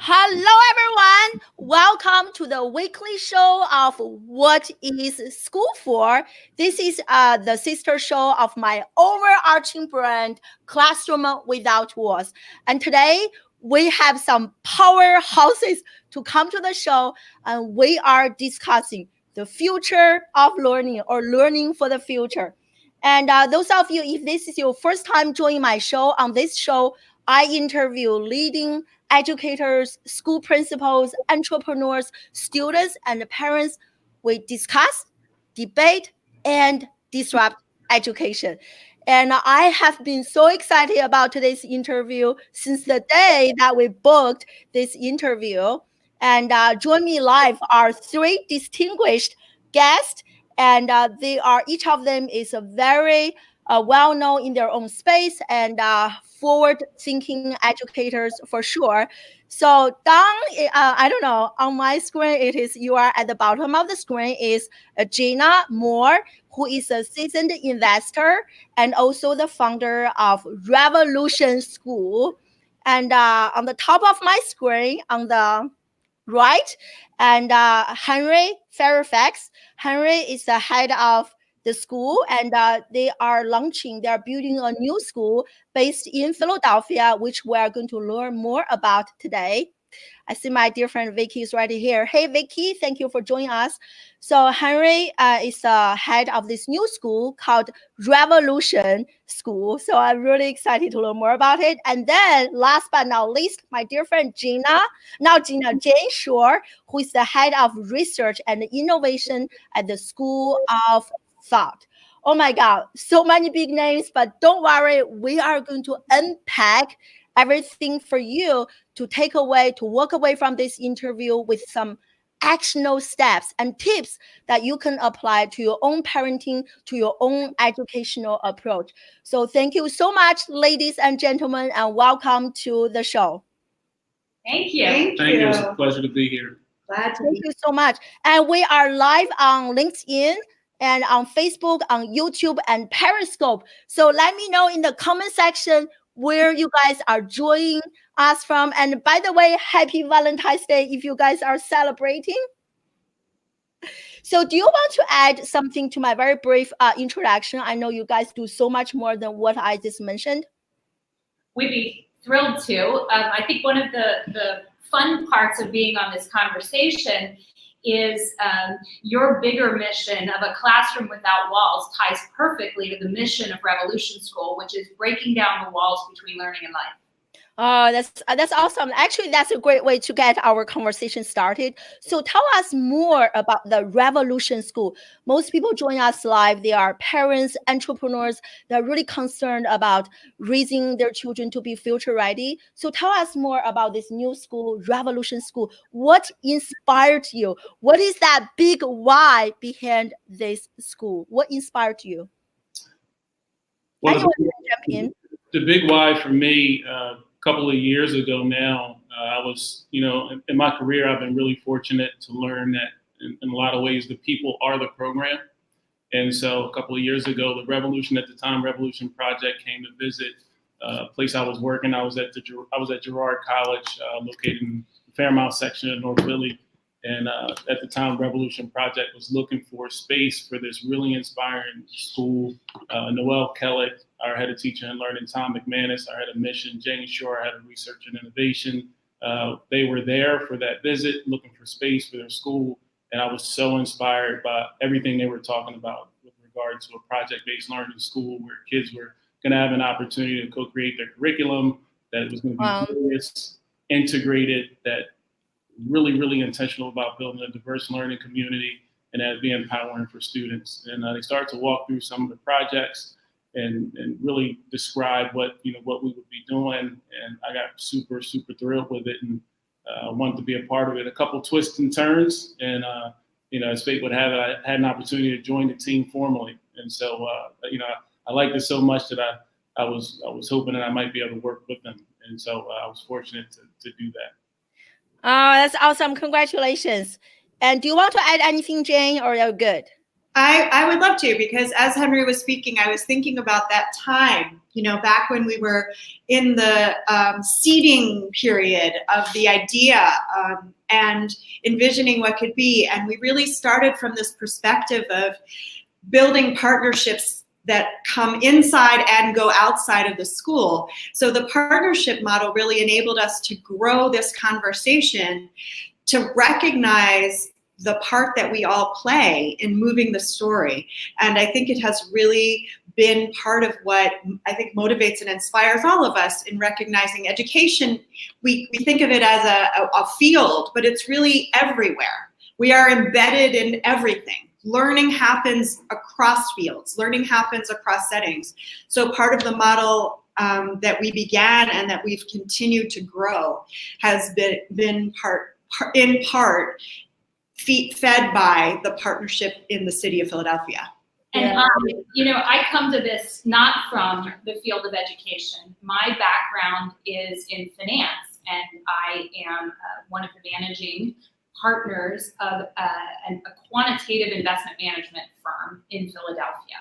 Hello, everyone. Welcome to the weekly show of What is School For? This is the sister show of my overarching brand, Classroom Without Walls. And today we have some powerhouses to come to the show, and we are discussing the future of learning or learning for the future. And those of you, if this is your first time joining my show, on this show, I interview leading educators, school principals, entrepreneurs, students, and parents. We discuss, debate, and disrupt education. And I have been so excited about today's interview since the day that we booked this interview. And join me live are three distinguished guests, and they are each of them is a very well known in their own space and forward thinking educators for sure. So, Don, I don't know, on my screen, it is you are at the bottom of the screen is Gina Moore, who is a seasoned investor and also the founder of Revolution School. And on the top of my screen, on the right, and Henry Fairfax. Henry is the head of the school, and they are building a new school based in Philadelphia, which we are going to learn more about today. I see my dear friend Vicky is right here. Hey, Vicky, thank you for joining us. So Henry is the head of this new school called Revolution School. So I'm really excited to learn more about it. And then last but not least, my dear friend Jane Shore, who is the head of research and innovation at the School of Thought. Oh my God, so many big names, but don't worry, we are going to unpack everything for you to walk away from this interview with some actionable steps and tips that you can apply to your own parenting, to your own educational approach. So thank you so much, ladies and gentlemen, and welcome to the show. Thank you. Thank you. It's a pleasure to be here. Thank you so much. And we are live on LinkedIn and on Facebook, on YouTube, and Periscope. So let me know in the comment section where you guys are joining us from. And by the way, happy Valentine's Day if you guys are celebrating. So do you want to add something to my very brief introduction? I know you guys do so much more than what I just mentioned. We'd be thrilled to. I think one of the fun parts of being on this conversation is your bigger mission of a classroom without walls ties perfectly to the mission of Revolution School, which is breaking down the walls between learning and life. Oh, that's awesome. Actually, that's a great way to get our conversation started. So tell us more about the Revolution School. Most people join us live. They are parents, entrepreneurs. They're really concerned about raising their children to be future ready. So tell us more about this new school, Revolution School. What inspired you? What is that big why behind this school? What inspired you? Well, Anyone can jump in. The big why for me, couple of years ago now, I was, in my career, I've been really fortunate to learn that in a lot of ways, the people are the program. And so a couple of years ago, the Revolution at the time, Revolution Project came to visit a place I was working. I was at Girard College, located in the Fairmount section of North Philly. And at the time, Revolution Project was looking for space for this really inspiring school. Noel Kellett, our head of teaching and learning, Tom McManus, our head of mission, Jane Shore, our head of research and innovation. They were there for that visit, looking for space for their school. And I was so inspired by everything they were talking about with regard to a project-based learning school where kids were going to have an opportunity to co-create their curriculum, that it was going to be various, integrated, that really, really intentional about building a diverse learning community and that be empowering for students. And they started to walk through some of the projects and really describe what we would be doing. And I got super, super thrilled with it and wanted to be a part of it. A couple twists and turns, and as fate would have it, I had an opportunity to join the team formally. And so, I liked it so much that I was hoping that I might be able to work with them. And so I was fortunate to do that. Oh, that's awesome. Congratulations. And do you want to add anything, Jane, or you're good? I would love to, because as Henry was speaking, I was thinking about that time, back when we were in the seeding period of the idea and envisioning what could be. And we really started from this perspective of building partnerships that come inside and go outside of the school. So the partnership model really enabled us to grow this conversation, to recognize the part that we all play in moving the story. And I think it has really been part of what I think motivates and inspires all of us in recognizing education. We think of it as a field, but it's really everywhere. We are embedded in everything. Learning happens across fields. Learning happens across settings. So part of the model that we began and that we've continued to grow has been in part fed by the partnership in the city of Philadelphia. And I come to this not from the field of education. My background is in finance, and I am one of the managing partners of a quantitative investment management firm in Philadelphia.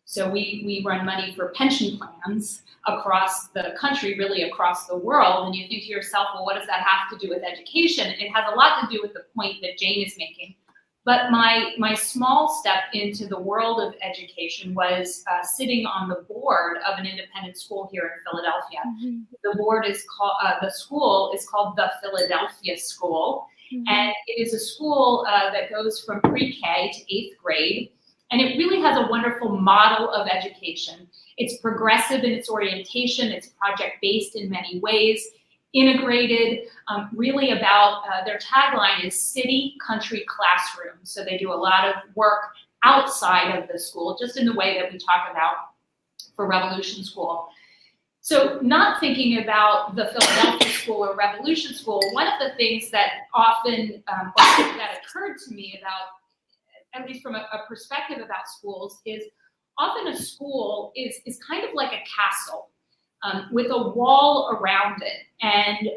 So we run money for pension plans across the country, really across the world. And you think to yourself, well, what does that have to do with education? It has a lot to do with the point that Jane is making. But my small step into the world of education was sitting on the board of an independent school here in Philadelphia. Mm-hmm. The school is called the Philadelphia School. Mm-hmm. And it is a school that goes from pre-K to 8th grade. And it really has a wonderful model of education. It's progressive in its orientation. It's project-based in many ways, integrated, really about, their tagline is city, country, classroom. So they do a lot of work outside of the school, just in the way that we talk about for Revolution School. So not thinking about the Philadelphia School or Revolution School, one of the things that often, that occurred to me about, at least from a perspective about schools, is often a school is kind of like a castle with a wall around it. And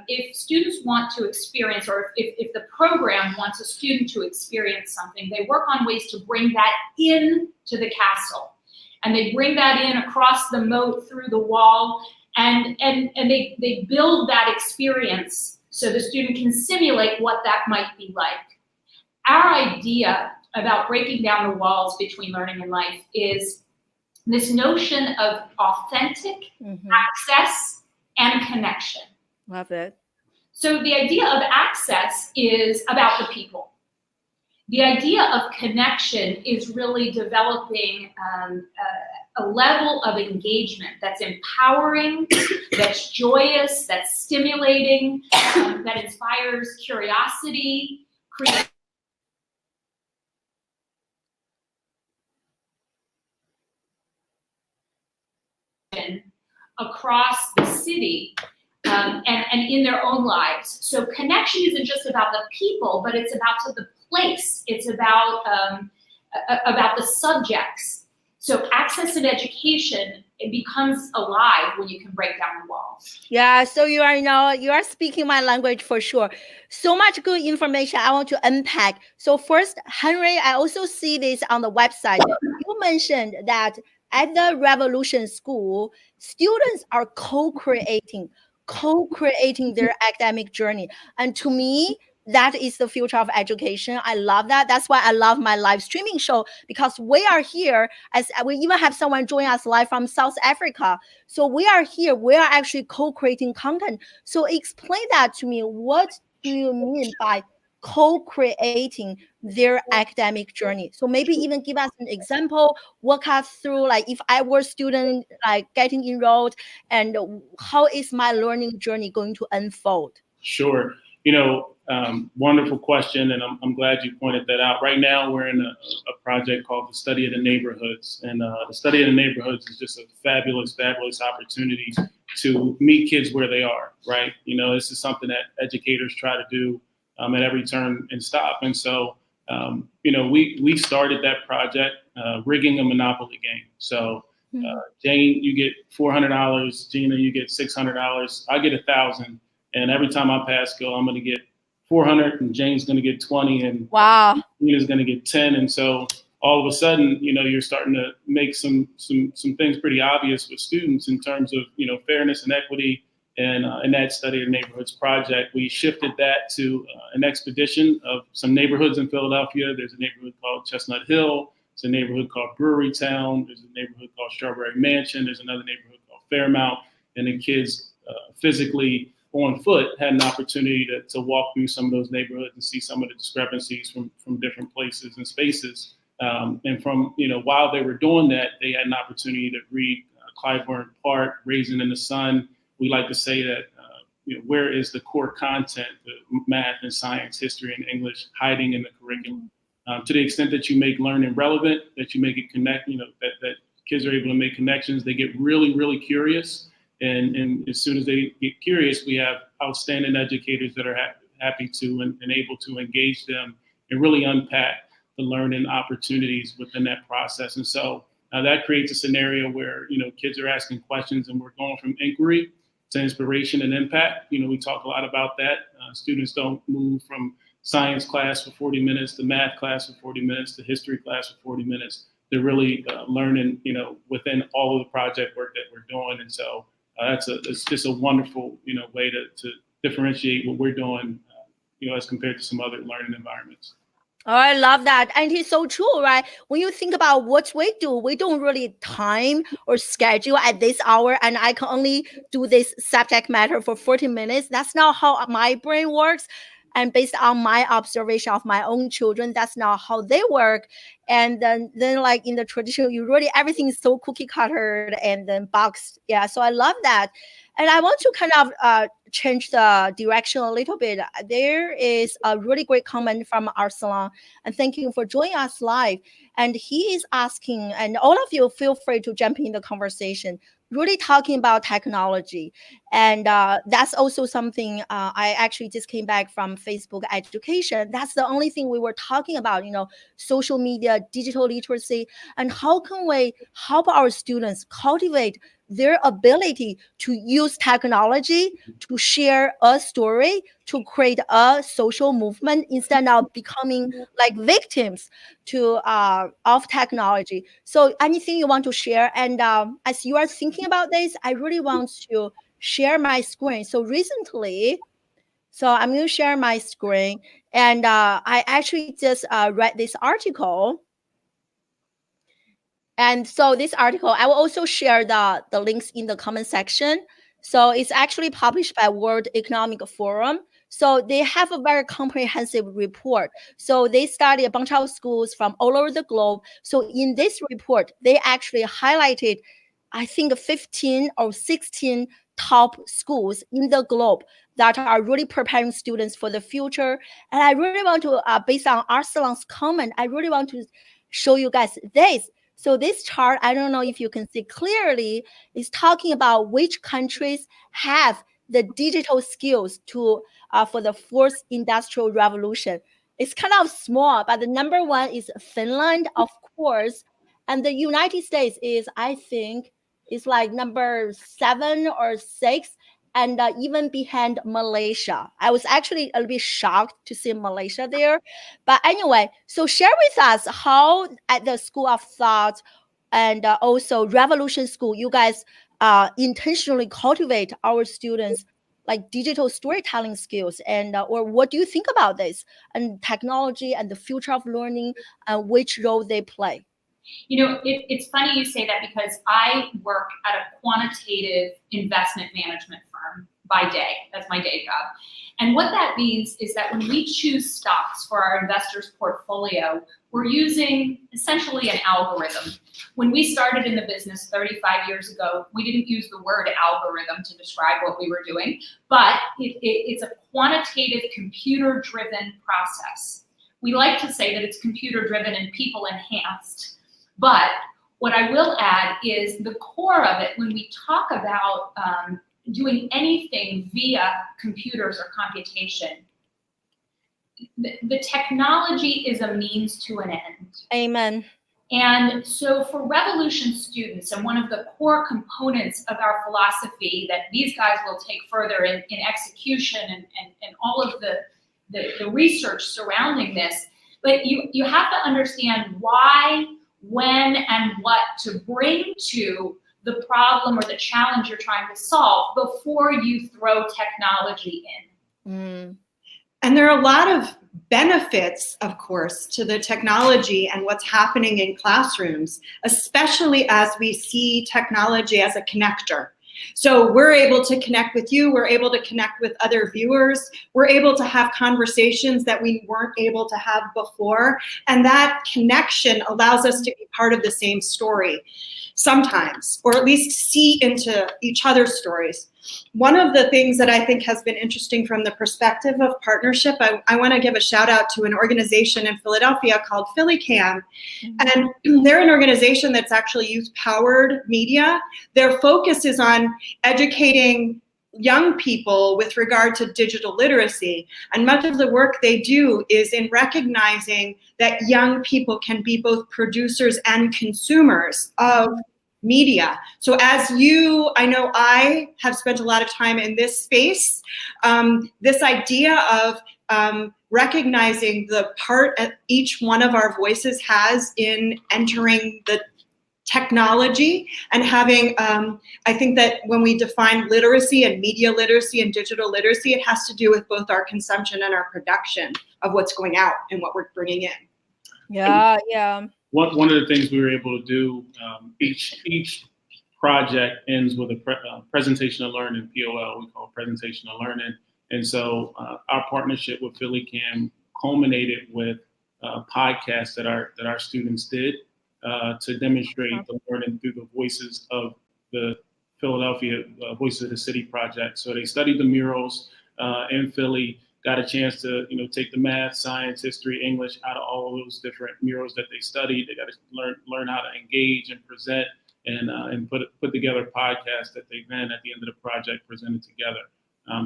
if students want to experience, or if the program wants a student to experience something, they work on ways to bring that in to the castle. And they bring that in across the moat, through the wall, and they build that experience so the student can simulate what that might be like. Our idea about breaking down the walls between learning and life is this notion of authentic access and connection. Love it. So the idea of access is about the people. The idea of connection is really developing a level of engagement that's empowering, that's joyous, that's stimulating, that inspires curiosity, creativity. Across the city and in their own lives. So connection isn't just about the people, but it's about the place. It's about the subjects. So access and education, it becomes alive when you can break down the walls. Yeah, so you are speaking my language for sure. So much good information I want to unpack. So first, Henry, I also see this on the website. You mentioned that at the Revolution School, students are co-creating their academic journey. And to me, that is the future of education. I love that. That's why I love my live streaming show, because we are here, as we even have someone join us live from South Africa. So we are here, we are actually co-creating content. So explain that to me. What do you mean by co-creating their academic journey? So maybe even give us an example, walk us through, like if I were a student, like getting enrolled, and how is my learning journey going to unfold? Sure. Wonderful question, and I'm glad you pointed that out. Right now, we're in a project called the Study of the Neighborhoods, and the Study of the Neighborhoods is just a fabulous opportunity to meet kids where they are, right? This is something that educators try to do at every turn and stop. And so, we started that project rigging a Monopoly game. So Jane, you get $400. Gina, you get $600. I get $1,000. And every time I pass go, I'm going to get 400, and Jane's going to get 20, and wow, Gina's going to get 10. And so all of a sudden, you're starting to make some things pretty obvious with students in terms of, fairness and equity. And in that Study of Neighborhoods project, we shifted that to an expedition of some neighborhoods in Philadelphia. There's a neighborhood called Chestnut Hill. There's a neighborhood called Brewery Town. There's a neighborhood called Strawberry Mansion. There's another neighborhood called Fairmount. And the kids physically on foot had an opportunity to walk through some of those neighborhoods and see some of the discrepancies from different places and spaces. And from, while they were doing that, they had an opportunity to read Clive Burton Park, Raisin in the Sun. We like to say that, where is the core content, the math and science, history and English hiding in the curriculum? To the extent that you make learning relevant, that you make it connect, that kids are able to make connections, they get really, really curious. And as soon as they get curious, we have outstanding educators that are happy to and able to engage them and really unpack the learning opportunities within that process. And so that creates a scenario where, kids are asking questions and we're going from inquiry to inspiration and impact. We talk a lot about that. Students don't move from science class for 40 minutes to math class for 40 minutes to history class for 40 minutes. They're really learning, within all of the project work that we're doing. And so it's just a wonderful, way to differentiate what we're doing, as compared to some other learning environments. Oh, I love that. And it's so true, right? When you think about what we do, we don't really time or schedule at this hour, and I can only do this subject matter for 40 minutes. That's not how my brain works. And based on my observation of my own children, that's not how they work. And then like in the traditional, everything is so cookie cutter and then boxed. Yeah, so I love that. And I want to kind of change the direction a little bit. There is a really great comment from Arsalan, and thank you for joining us live. And he is asking, and all of you feel free to jump in the conversation, really talking about technology. And that's also something I actually just came back from Facebook education. That's the only thing we were talking about, social media, digital literacy, and how can we help our students cultivate their ability to use technology to share a story, to create a social movement instead of becoming like victims of technology. So anything you want to share? And as you are thinking about this, I really want to share my screen. So recently, I'm going to share my screen, and I actually just read this article. And so this article, I will also share the links in the comment section. So it's actually published by World Economic Forum. So they have a very comprehensive report. So they study a bunch of schools from all over the globe. So in this report, they actually highlighted, I think, 15 or 16 top schools in the globe that are really preparing students for the future. And I really want to, based on Arsalan's comment, I really want to show you guys this. So this chart, I don't know if you can see clearly, is talking about which countries have the digital skills to for the fourth industrial revolution. It's kind of small, but the number one is Finland, of course, and the United States is, I think, is like number 7 or 6, and even behind Malaysia. I was actually a little bit shocked to see Malaysia there. But anyway, so share with us how at the School of Thought and also Revolution School, you guys intentionally cultivate our students like digital storytelling skills, and or what do you think about this and technology and the future of learning and which role they play? It's funny you say that because I work at a quantitative investment management firm by day. That's my day job. And what that means is that when we choose stocks for our investors' portfolio, we're using essentially an algorithm. When we started in the business 35 years ago, we didn't use the word algorithm to describe what we were doing, but it's a quantitative, computer-driven process. We like to say that it's computer-driven and people-enhanced. But what I will add is the core of it, when we talk about doing anything via computers or computation, the technology is a means to an end. Amen. And so for Revolution students, and one of the core components of our philosophy that these guys will take further in execution and all of the research surrounding this, But you have to understand why, when, and what to bring to the problem or the challenge you're trying to solve before you throw technology in. And there are a lot of benefits, of course, to the technology and what's happening in classrooms, especially as we see technology as a connector. So we're able to connect with you, we're able to connect with other viewers, we're able to have conversations that we weren't able to have before, and that connection allows us to be part of the same story sometimes, or at least see into each other's stories. One of the things that I think has been interesting from the perspective of partnership, I want to give a shout out to an organization in Philadelphia called PhillyCam. And they're an organization that's actually youth-powered media. Their focus is on educating young people with regard to digital literacy. And much of the work they do is in recognizing that young people can be both producers and consumers of media. So as I know I have spent a lot of time in this space, this idea of recognizing the part each one of our voices has in entering the technology and having, I think that when we define literacy and media literacy and digital literacy, it has to do with both our consumption and our production of what's going out and what we're bringing in. Yeah. One of the things we were able to do, each project ends with a presentation of learning, POL, we call presentation of learning. And so our partnership with PhillyCam culminated with podcasts that our students did to demonstrate the learning through the voices of the Philadelphia Voices of the City project. So they studied the murals in Philly, got a chance to take the math, science, history, English out of all of those different murals that they studied. They got to learn how to engage and present and put together podcasts that they then at the end of the project presented together.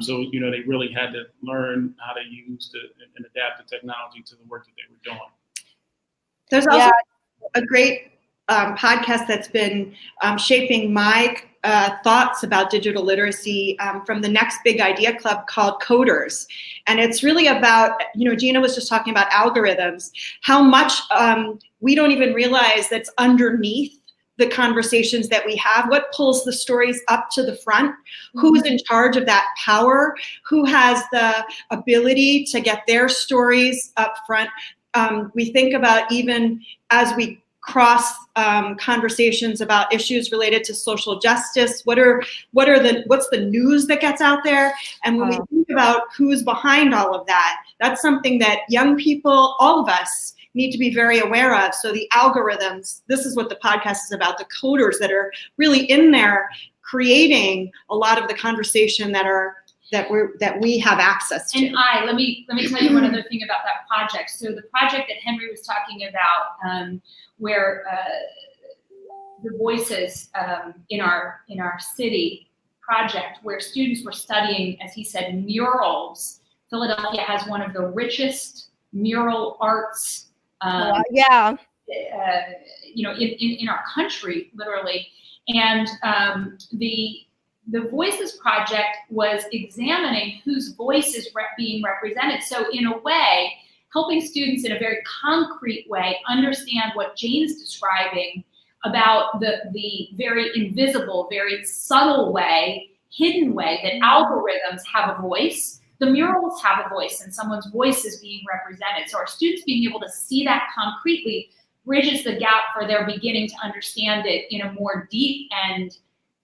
So they really had to learn how to use and adapt the technology to the work that they were doing. There's also a great podcast that's been shaping my thoughts about digital literacy from the Next Big Idea Club called Coders. And it's really about, Gina was just talking about algorithms, how much we don't even realize that's underneath the conversations that we have, what pulls the stories up to the front, who's in charge of that power, who has the ability to get their stories up front. We think about even as we cross conversations about issues related to social justice, what's the news that gets out there? And when we think about who's behind all of that, that's something that young people, all of us, need to be very aware of. So the algorithms, this is what the podcast is about, the coders that are really in there creating a lot of the conversation that we have access to. And let me tell you one other thing about that project. So the project that Henry was talking about, where the voices in our city project, where students were studying, as he said, murals. Philadelphia has one of the richest mural arts in our country, literally. And the Voices Project was examining whose voice is being represented. So in a way, helping students in a very concrete way understand what Jane's describing about the very invisible, very subtle way, hidden way that algorithms have a voice. The murals have a voice and someone's voice is being represented. So our students being able to see that concretely bridges the gap for their beginning to understand it in a more deep and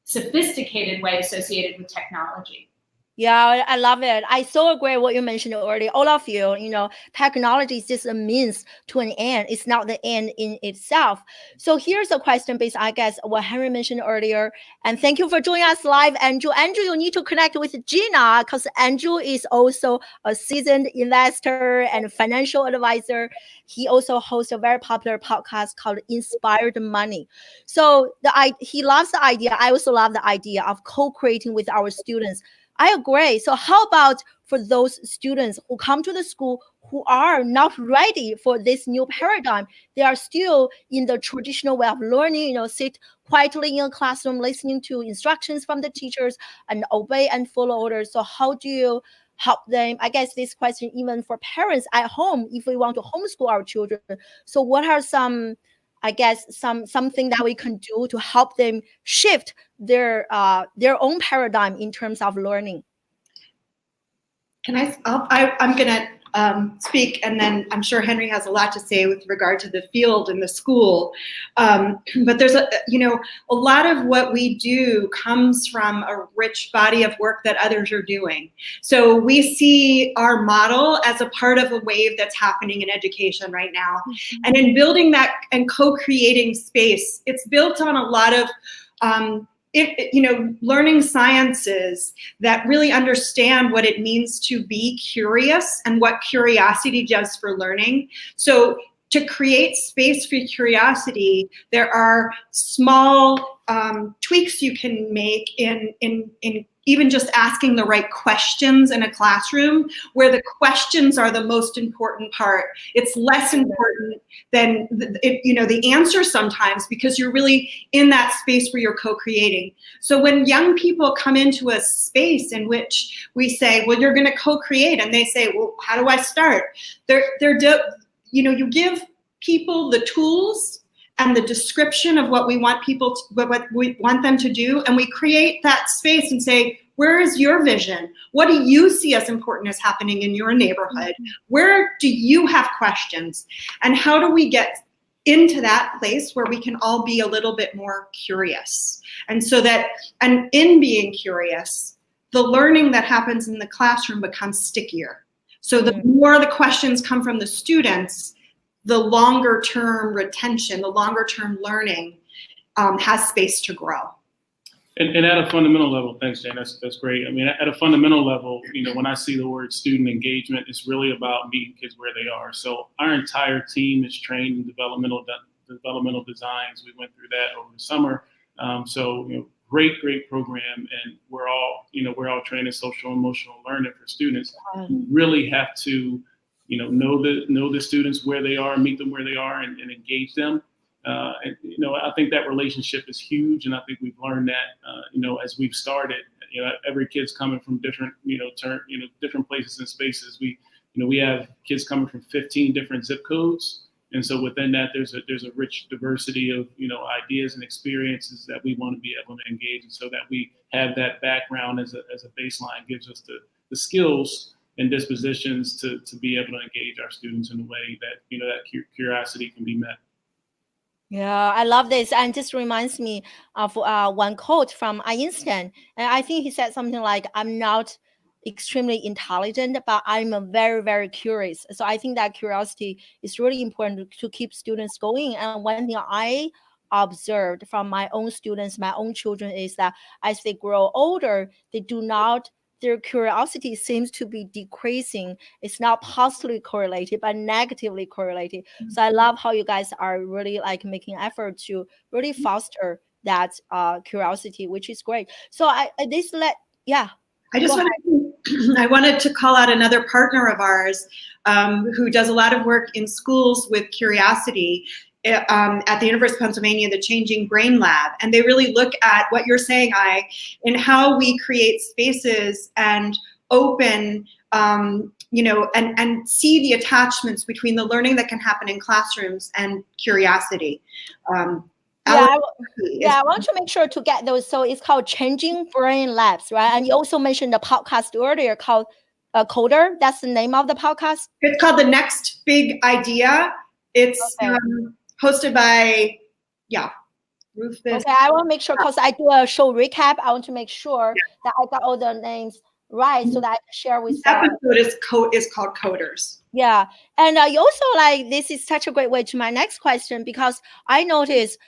sophisticated way associated with technology. Yeah, I love it. I so agree with what you mentioned earlier. All of you, technology is just a means to an end. It's not the end in itself. So here's a question based, I guess, what Henry mentioned earlier. And thank you for joining us live, Andrew. Andrew, you need to connect with Gina because Andrew is also a seasoned investor and financial advisor. He also hosts a very popular podcast called Inspired Money. So he loves the idea. I also love the idea of co-creating with our students. I agree. So how about for those students who come to the school who are not ready for this new paradigm? They are still in the traditional way of learning, sit quietly in a classroom, listening to instructions from the teachers and obey and follow orders. So how do you help them? I guess this question even for parents at home, if we want to homeschool our children. So what are some, I guess, something that we can do to help them shift their own paradigm in terms of learning? Can I'm going to speak, and then I'm sure Henry has a lot to say with regard to the field and the school. But there's a lot of what we do comes from a rich body of work that others are doing. So we see our model as a part of a wave that's happening in education right now. Mm-hmm. And in building that and co-creating space, it's built on a lot of learning sciences that really understand what it means to be curious and what curiosity does for learning. So to create space for curiosity, there are small tweaks you can make in even just asking the right questions in a classroom, where the questions are the most important part. It's less important than the answer sometimes, because you're really in that space where you're co-creating. So when young people come into a space in which we say, well, you're going to co-create, and they say, well, how do I start? You give people the tools and the description of what we want what we want them to do, and we create that space and say, where is your vision? What do you see as important as happening in your neighborhood? Where do you have questions? And how do we get into that place where we can all be a little bit more curious? And in being curious, the learning that happens in the classroom becomes stickier. So the more the questions come from the students, the longer term retention, the longer term learning has space to grow. And at a fundamental level, thanks, Jane, that's great. I mean, at a fundamental level, when I see the word student engagement, it's really about meeting kids where they are. So our entire team is trained in developmental designs. We went through that over the summer. Great program, and we're all trained in social and emotional learning for students. We really have to know the students where they are, meet them where they are, and engage them. I think that relationship is huge, and I think we've learned that, as we've started. Every kid's coming from different, different places and spaces. We have kids coming from 15 different zip codes, and so within that, there's a rich diversity of ideas and experiences that we want to be able to engage, and so that we have that background as a baseline gives us the skills and dispositions to be able to engage our students in a way that that curiosity can be met. Yeah, I love this. And this reminds me of one quote from Einstein. And I think he said something like, I'm not extremely intelligent, but I'm very, very curious. So I think that curiosity is really important to keep students going. And one thing I observed from my own students, my own children, is that as they grow older, their curiosity seems to be decreasing. It's not positively correlated, but negatively correlated. So I love how you guys are really making effort to really foster that curiosity, which is great. So I wanted to call out another partner of ours who does a lot of work in schools with curiosity. At the University of Pennsylvania, the Changing Brain Lab, and they really look at what you're saying, in how we create spaces and open, and see the attachments between the learning that can happen in classrooms and curiosity. I want to make sure to get those. So it's called Changing Brain Labs, right? And you also mentioned the podcast earlier called Coder. That's the name of the podcast? It's called The Next Big Idea. It's hosted by, Rufus. Okay, I want to make sure, because I do a show recap, I want to make sure that I got all the names right so that I can share with you. This episode is called Coders. Yeah, and you also this is such a great way to my next question, because I noticed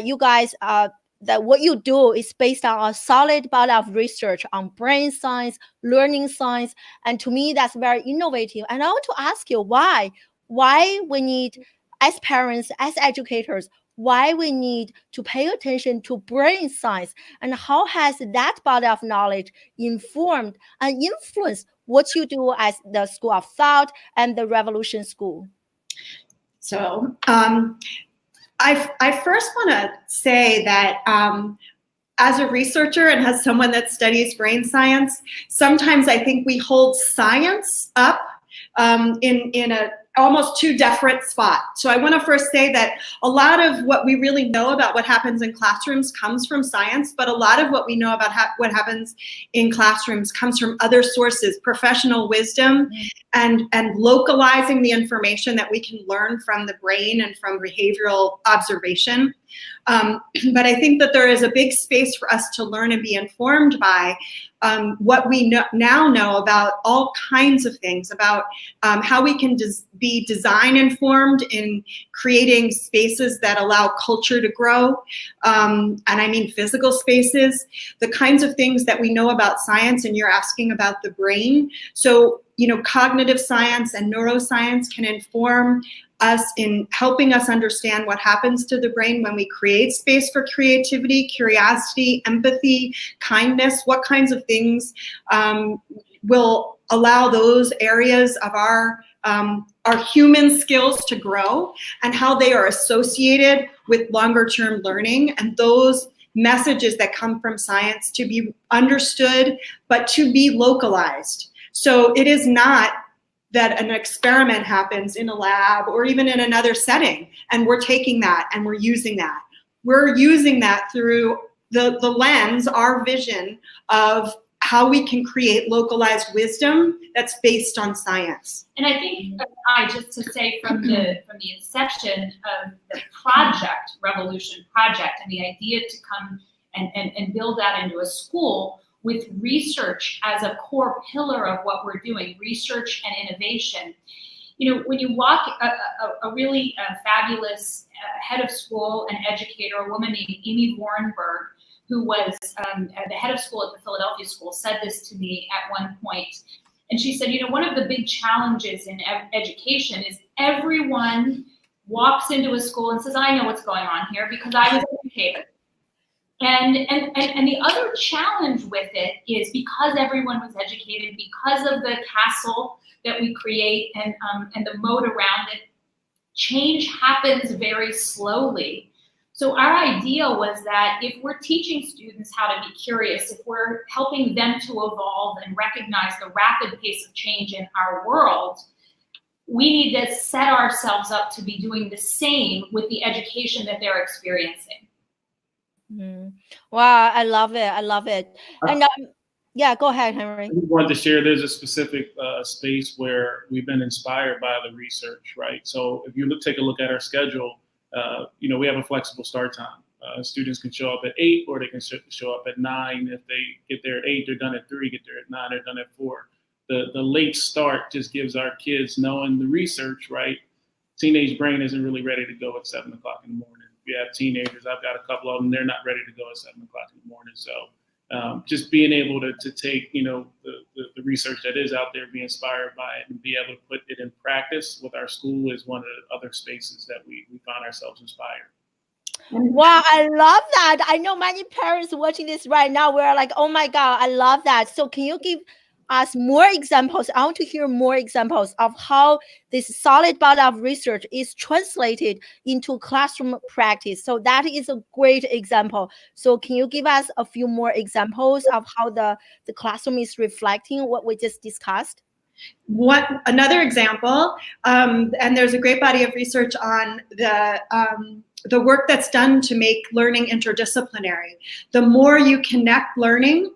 you guys, that what you do is based on a solid body of research on brain science, learning science, and to me, that's very innovative. And I want to ask you why we need, as parents, as educators, why we need to pay attention to brain science, and how has that body of knowledge informed and influenced what you do as the School of Thought and the Revolution School? So I first want to say that as a researcher and as someone that studies brain science, sometimes I think we hold science up in a almost too deferent spot. So I want to first say that a lot of what we really know about what happens in classrooms comes from science, but a lot of what we know about what happens in classrooms comes from other sources, professional wisdom, and localizing the information that we can learn from the brain and from behavioral observation. But I think that there is a big space for us to learn and be informed by what we now know about all kinds of things, about how we can be design informed in creating spaces that allow culture to grow. And I mean physical spaces, the kinds of things that we know about science, and you're asking about the brain. So, you know, cognitive science and neuroscience can inform us in helping us understand what happens to the brain when we create space for creativity, curiosity, empathy, kindness, what kinds of things will allow those areas of our human skills to grow, and how they are associated with longer term learning, and those messages that come from science to be understood, but to be localized. So it is not that an experiment happens in a lab or even in another setting, and we're taking that and we're using that. We're using that through the lens, our vision of how we can create localized wisdom that's based on science. And I think, just to say from the inception of the project, Revolution Project, and the idea to come and build that into a school with research as a core pillar of what we're doing, research and innovation. You know, when you walk a really fabulous head of school and educator, a woman named Amy Warrenberg, who was the head of school at the Philadelphia School, said this to me at one point. And she said, you know, one of the big challenges in education is everyone walks into a school and says, I know what's going on here because I was educated. And the other challenge with it is because everyone was educated, because of the castle that we create and the moat around it, change happens very slowly. So our idea was that if we're teaching students how to be curious, if we're helping them to evolve and recognize the rapid pace of change in our world, we need to set ourselves up to be doing the same with the education that they're experiencing. Wow, I love it. I love it. And yeah, go ahead, Henry. I just wanted to share there's a specific space where we've been inspired by the research, right? So if you take a look at our schedule, you know, we have a flexible start time. Students can show up at 8 or they can show up at 9. If they get there at 8, they're done at 3, get there at 9, they're done at 4. The late start just gives our kids, knowing the research, right? Teenage brain isn't really ready to go at 7 o'clock in the morning. We have teenagers, I've got a couple of them, they're not ready to go at 7 o'clock in the morning. So just being able to take, you know, the research that is out there, be inspired by it, and be able to put it in practice with our school is one of the other spaces that we find ourselves inspired. Wow, I love that. I know many parents watching this right now, we're like, oh my God, I love that. So can you give us more examples? I want to hear more examples of how this solid body of research is translated into classroom practice. So that is a great example. So can you give us a few more examples of how the classroom is reflecting what we just discussed? Another example, and there's a great body of research on the work that's done to make learning interdisciplinary. The more you connect learning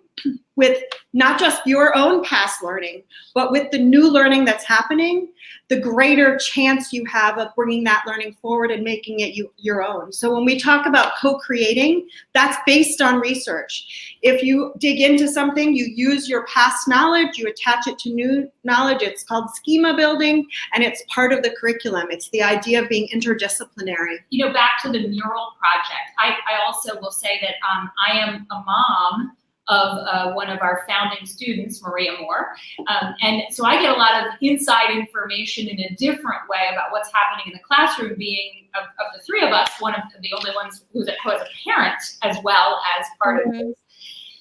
with not just your own past learning, but with the new learning that's happening, the greater chance you have of bringing that learning forward and making it your own. So when we talk about co-creating, that's based on research. If you dig into something, you use your past knowledge, you attach it to new knowledge. It's called schema building, and it's part of the curriculum. It's the idea of being interdisciplinary. You know, back to the mural project, I also will say that I am a mom of one of our founding students, Maria Moore. And so I get a lot of inside information in a different way about what's happening in the classroom, being of the three of us, one of the only ones who is a parent as well as part of this.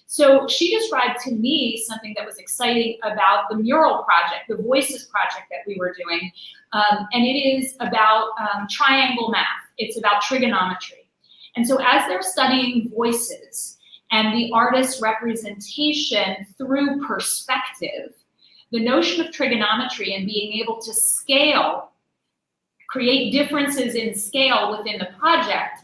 So she described to me something that was exciting about the mural project, the Voices project that we were doing. And it is about triangle math. It's about trigonometry. And so as they're studying voices, and the artist's representation through perspective, the notion of trigonometry and being able to scale, create differences in scale within the project,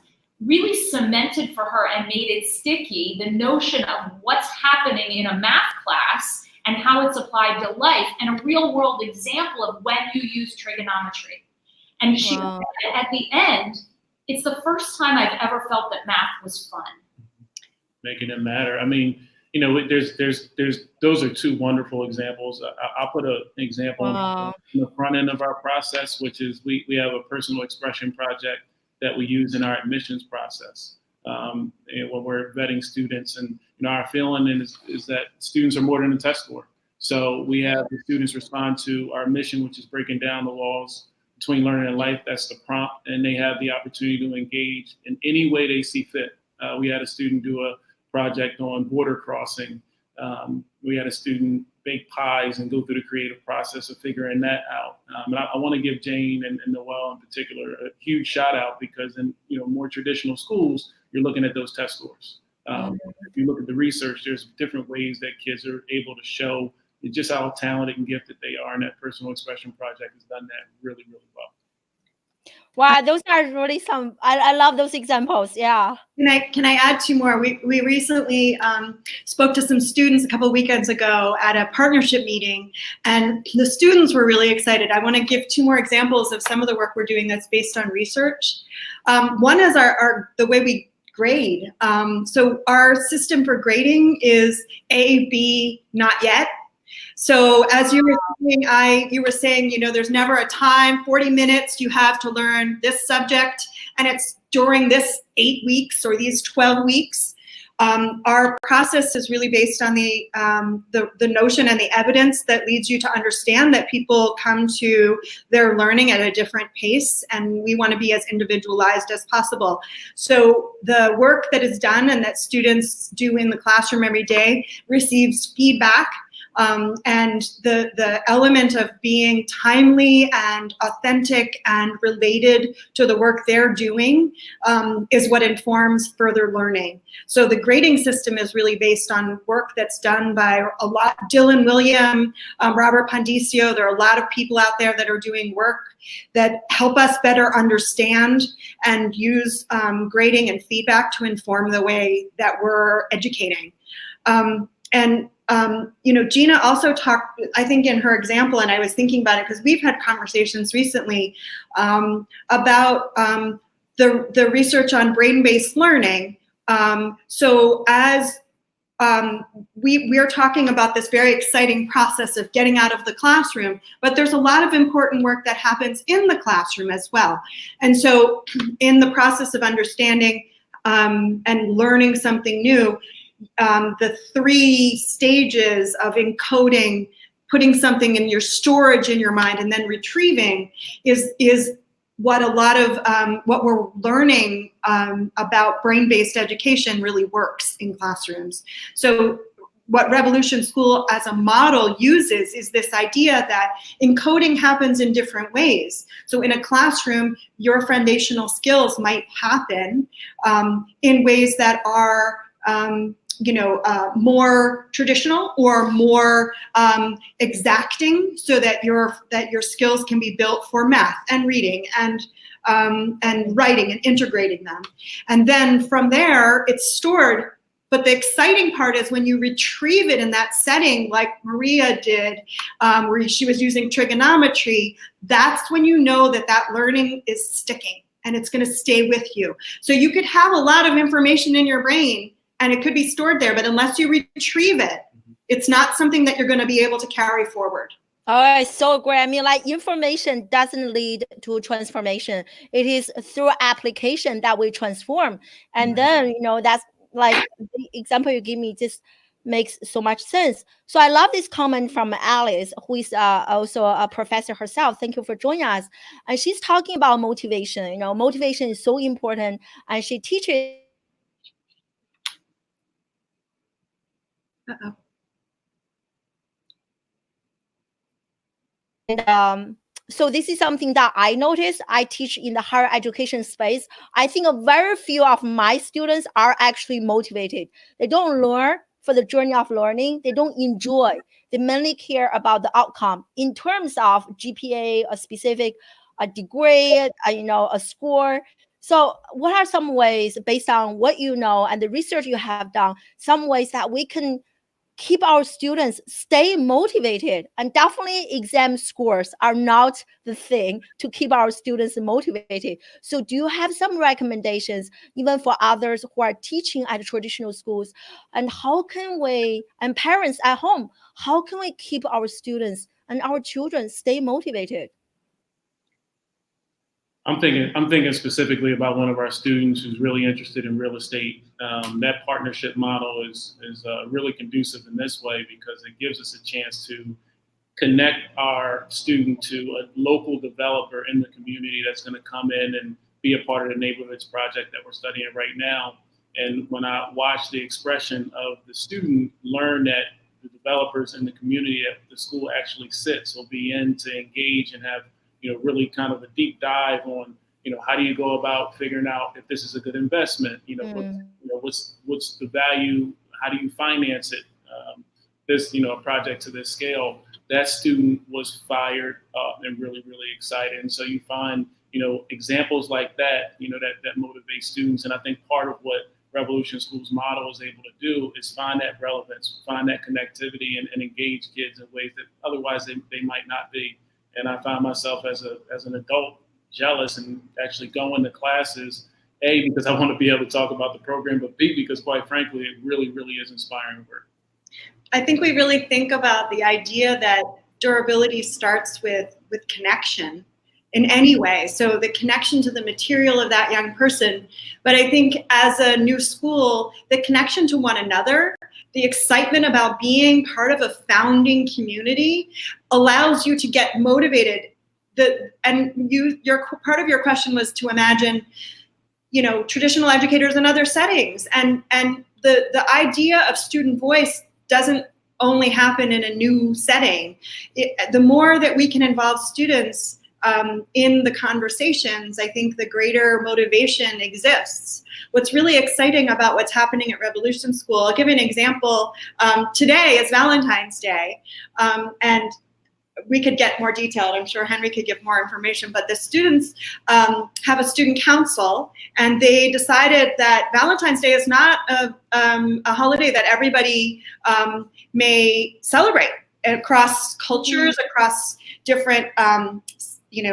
really cemented for her and made it sticky the notion of what's happening in a math class and how it's applied to life, and a real world example of when you use trigonometry. And she, Wow. at the end, it's the first time I've ever felt that math was fun. Making it matter. I mean, you know, there's those are two wonderful examples. I'll put an example Wow. in the front end of our process, which is we have a personal expression project that we use in our admissions process. And when we're vetting students, and you know, our feeling is that students are more than a test score. So we have the students respond to our mission, which is breaking down the walls between learning and life. That's the prompt, and they have the opportunity to engage in any way they see fit. We had a student do a project on border crossing. We had a student bake pies and go through the creative process of figuring that out. And I want to give Jane and Noelle in particular a huge shout out, because in more traditional schools, you're looking at those test scores. If you look at the research, there's different ways that kids are able to show just how talented and gifted they are, and that personal expression project has done that really, really well. Wow, those are really some. I love those examples. Yeah. Can I add two more? We recently spoke to some students a couple of weekends ago at a partnership meeting, and the students were really excited. I want to give two more examples of some of the work we're doing that's based on research. One is the way we grade. So our system for grading is A, B, not yet. So as you were saying, there's never a time, 40 minutes you have to learn this subject, and it's during this 8 weeks or these 12 weeks. Our process is really based on the notion and the evidence that leads you to understand that people come to their learning at a different pace, and we want to be as individualized as possible. So the work that is done and that students do in the classroom every day receives feedback. And the element of being timely and authentic and related to the work they're doing is what informs further learning. So the grading system is really based on work that's done by a lot, Dylan William, Robert Pondicio. There are a lot of people out there that are doing work that help us better understand and use grading and feedback to inform the way that we're educating. Gina also talked, I think in her example, and I was thinking about it because we've had conversations recently about the research on brain-based learning. So as we're talking about this very exciting process of getting out of the classroom, but there's a lot of important work that happens in the classroom as well. And so in the process of understanding and learning something new, the 3 stages of encoding, putting something in your storage in your mind, and then retrieving is what a lot of what we're learning about brain-based education really works in classrooms. So what Revolution School as a model uses is this idea that encoding happens in different ways. So in a classroom, your foundational skills might happen in ways that are more traditional or more exacting, so that your skills can be built for math and reading and writing and integrating them. And then from there, it's stored. But the exciting part is when you retrieve it in that setting, like Maria did, where she was using trigonometry, that's when you know that learning is sticking and it's going to stay with you. So you could have a lot of information in your brain, and it could be stored there, but unless you retrieve it, it's not something that you're going to be able to carry forward. Oh, I so agree. I mean, like, information doesn't lead to transformation. It is through application that we transform. And then, that's like the example you give me just makes so much sense. So I love this comment from Alice, who is also a professor herself. Thank you for joining us. And she's talking about motivation. Motivation is so important. And she teaches so this is something that I noticed. I teach in the higher education space. I think a very few of my students are actually motivated. They don't learn for the journey of learning. They don't enjoy. They mainly care about the outcome in terms of GPA, a specific a degree, a score. So what are some ways, based on what you know and the research you have done, some ways that we can keep our students stay motivated? And definitely exam scores are not the thing to keep our students motivated. So do you have some recommendations even for others who are teaching at traditional schools? And how can we, and parents at home, how can we keep our students and our children stay motivated? I'm thinking specifically about one of our students who's really interested in real estate. That partnership model is really conducive in this way because it gives us a chance to connect our student to a local developer in the community that's going to come in and be a part of the neighborhoods project that we're studying right now. And when I watch the expression of the student learn that the developers in the community at the school actually sits will be in to engage and have really kind of a deep dive on, how do you go about figuring out if this is a good investment? What's the value? How do you finance it? A project to this scale, that student was fired up and really, really excited. And so you find, examples like that, that motivate students. And I think part of what Revolution Schools model is able to do is find that relevance, find that connectivity and engage kids in ways that otherwise they might not be. And I find myself as an adult jealous and actually going to classes, A, because I want to be able to talk about the program, but B, because quite frankly, it really, really is inspiring work. I think we really think about the idea that durability starts with connection in any way. So the connection to the material of that young person. But I think as a new school, the connection to one another, the excitement about being part of a founding community allows you to get motivated. Your part of your question was to imagine, traditional educators in other settings. And the idea of student voice doesn't only happen in a new setting. The more that we can involve students in the conversations, I think the greater motivation exists. What's really exciting about what's happening at Revolution School, I'll give you an example. Today is Valentine's Day, and we could get more detailed. I'm sure Henry could give more information, but the students have a student council, and they decided that Valentine's Day is not a holiday that everybody may celebrate across cultures, across different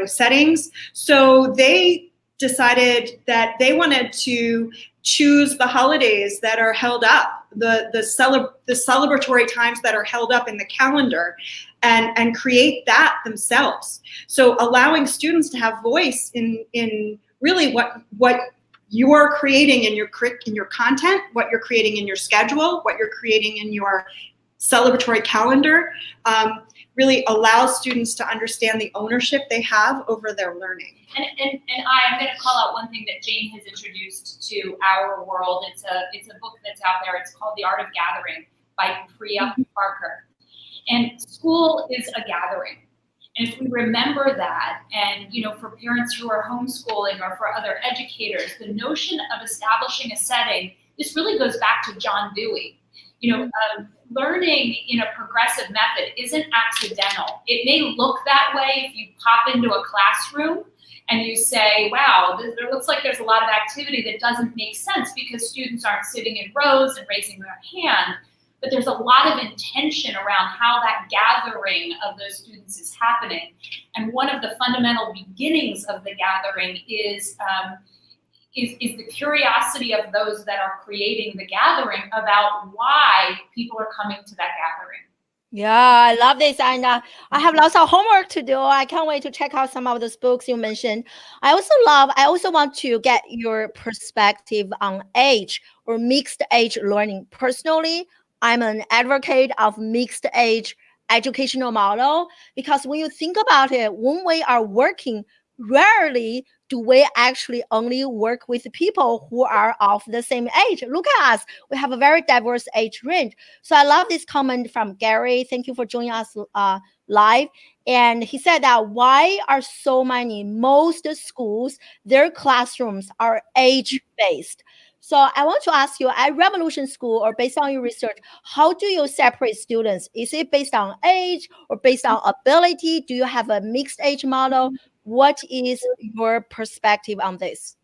settings. So they decided that they wanted to choose the holidays that are held up, the celebratory times that are held up in the calendar, and create that themselves. So allowing students to have voice in really what you're creating in your content, what you're creating in your schedule, what you're creating in your celebratory calendar, really allows students to understand the ownership they have over their learning. And I'm going to call out one thing that Jane has introduced to our world. It's a book that's out there. It's called The Art of Gathering by Priya Parker. And school is a gathering. And if we remember that, and for parents who are homeschooling or for other educators, the notion of establishing a setting, this really goes back to John Dewey. Learning in a progressive method isn't accidental. It may look that way if you pop into a classroom and you say, wow, there looks like there's a lot of activity that doesn't make sense because students aren't sitting in rows and raising their hand. But there's a lot of intention around how that gathering of those students is happening. And one of the fundamental beginnings of the gathering is the curiosity of those that are creating the gathering about why people are coming to that gathering. Yeah, I love this. And I have lots of homework to do. I can't wait to check out some of those books you mentioned. I also want to get your perspective on age or mixed age learning. Personally, I'm an advocate of mixed age educational model because when you think about it, when we are working rarely do we actually only work with people who are of the same age. Look at us. We have a very diverse age range. So I love this comment from Gary. Thank you for joining us live. And he said that why are most schools, their classrooms are age-based? So I want to ask you, at Revolution School or based on your research, how do you separate students? Is it based on age or based on ability? Do you have a mixed age model? What is your perspective on this?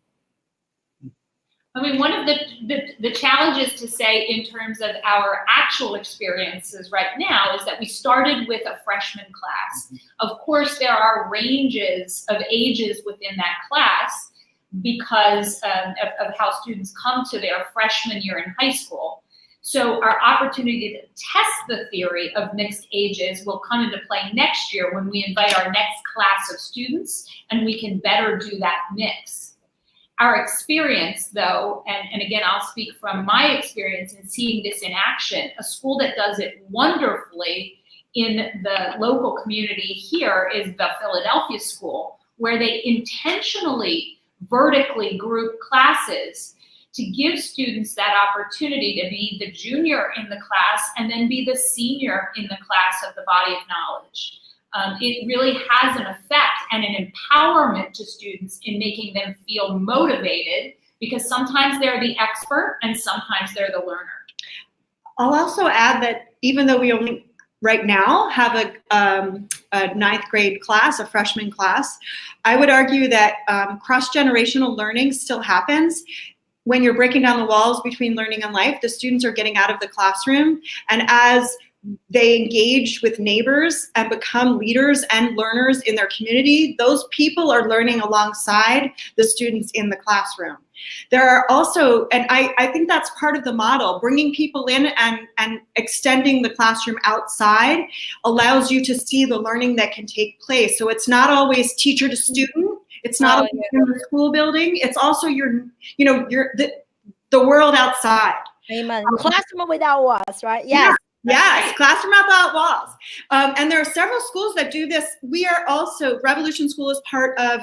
I mean, one of the challenges to say in terms of our actual experiences right now is that we started with a freshman class. Of course, there are ranges of ages within that class because of how students come to their freshman year in high school. So our opportunity to test the theory of mixed ages will come into play next year when we invite our next class of students and we can better do that mix. Our experience though, and again, I'll speak from my experience in seeing this in action, a school that does it wonderfully in the local community here is the Philadelphia School, where they intentionally vertically group classes to give students that opportunity to be the junior in the class and then be the senior in the class of the body of knowledge. It really has an effect and an empowerment to students in making them feel motivated because sometimes they're the expert and sometimes they're the learner. I'll also add that even though we only right now have a ninth grade class, a freshman class, I would argue that cross-generational learning still happens. When you're breaking down the walls between learning and life, the students are getting out of the classroom, and as they engage with neighbors and become leaders and learners in their community, those people are learning alongside the students in the classroom. There are also, and I think that's part of the model, bringing people in and extending the classroom outside allows you to see the learning that can take place. So it's not always teacher to student. It's not always in the school building. It's also the world outside. Amen. Classroom without walls, right? Yes. Yes, classroom without walls. And there are several schools that do this. We are also, Revolution School is part of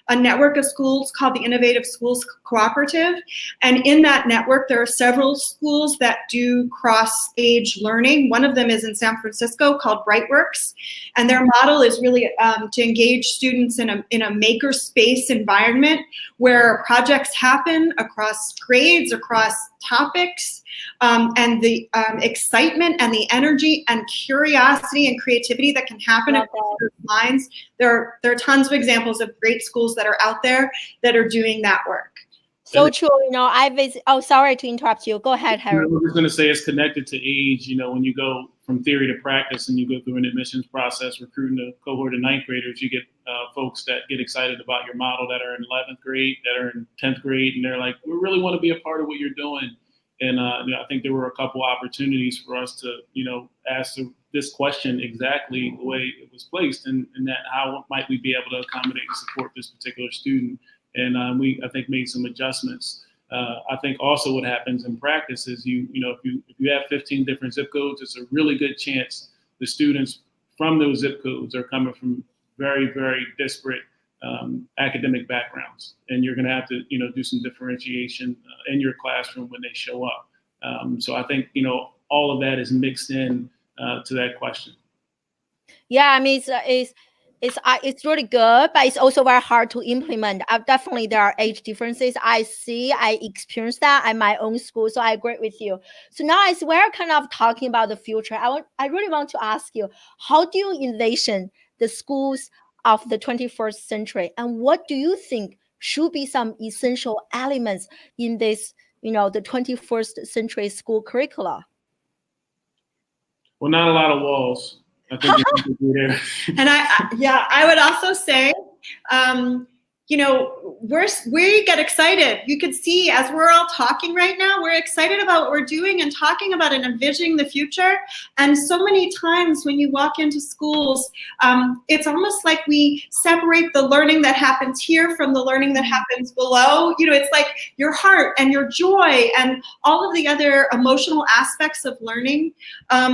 a network of schools called the Innovative Schools Cooperative. And in that network, there are several schools that do cross-age learning. One of them is in San Francisco called Brightworks. And their model is really to engage students in a makerspace environment where projects happen across grades, across topics, and the excitement and the energy and curiosity and creativity that can happen across those lines. There are tons of examples of great schools that are out there that are doing that work. So true. Oh, sorry to interrupt you. Go ahead, Harry. I was just going to say it's connected to age. When you go from theory to practice and you go through an admissions process, recruiting a cohort of ninth graders, you get folks that get excited about your model that are in 11th grade, that are in 10th grade, and they're like, we really want to be a part of what you're doing. And I think there were a couple opportunities for us to, ask this question exactly the way it was placed, and that how might we be able to accommodate and support this particular student. And we, I think, made some adjustments. I think also what happens in practice is if you have 15 different zip codes, it's a really good chance the students from those zip codes are coming from very, very disparate academic backgrounds, and you're going to have to do some differentiation in your classroom when they show up. So I think all of that is mixed in to that question. Yeah, I mean it's really good, but it's also very hard to implement. Definitely there are age differences. I experienced that at my own school, so I agree with you. So now as we're kind of talking about the future, I really want to ask you, how do you envision the schools of the 21st century, and what do you think should be some essential elements in this, the 21st century school curricula? Well, not a lot of walls. I think there. And I would also say, we get excited. You could see as we're all talking right now, we're excited about what we're doing and talking about and envisioning the future. And so many times when you walk into schools, it's almost like we separate the learning that happens here from the learning that happens below. It's like your heart and your joy and all of the other emotional aspects of learning